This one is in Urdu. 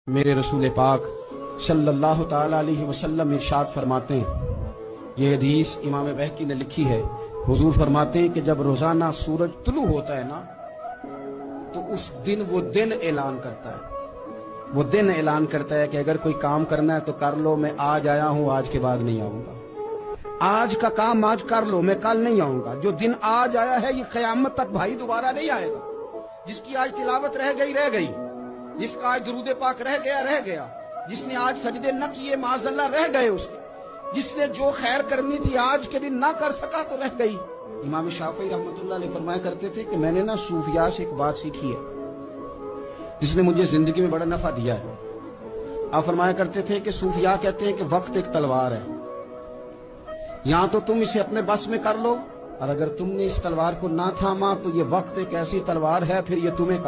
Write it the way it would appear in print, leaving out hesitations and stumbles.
میرے رسول پاک صلی اللہ تعالی علیہ وسلم ارشاد فرماتے ہیں، یہ حدیث امام بہقی نے لکھی ہے، حضور فرماتے ہیں کہ جب روزانہ سورج طلوع ہوتا ہے نا تو اس دن وہ دن اعلان کرتا ہے کہ اگر کوئی کام کرنا ہے تو کر لو، میں آج آیا ہوں، آج کے بعد نہیں آؤں گا، آج کا کام آج کر لو، میں کل نہیں آؤں گا۔ جو دن آج آیا ہے یہ قیامت تک بھائی دوبارہ نہیں آئے گا۔ جس کی آج تلاوت رہ گئی، جس کا آج درود پاک رہ گیا، جس نے آج سجدے نہ کیے معاذ اللہ رہ گئے، اس کے جس نے جو خیر کرنی تھی آج کے دن نہ کر سکا تو رہ گئی۔ امام شافعی رحمۃ اللہ علیہ فرمایا کرتے تھے کہ میں نے نا صوفیاء سے ایک بات سیکھی ہے جس نے مجھے زندگی میں بڑا نفع دیا ہے۔ آپ فرمایا کرتے تھے کہ صوفیاء کہتے ہیں کہ وقت ایک تلوار ہے، یہاں تو تم اسے اپنے بس میں کر لو، اور اگر تم نے اس تلوار کو نہ تھاما تو یہ وقت ایک ایسی تلوار ہے، پھر یہ تمہیں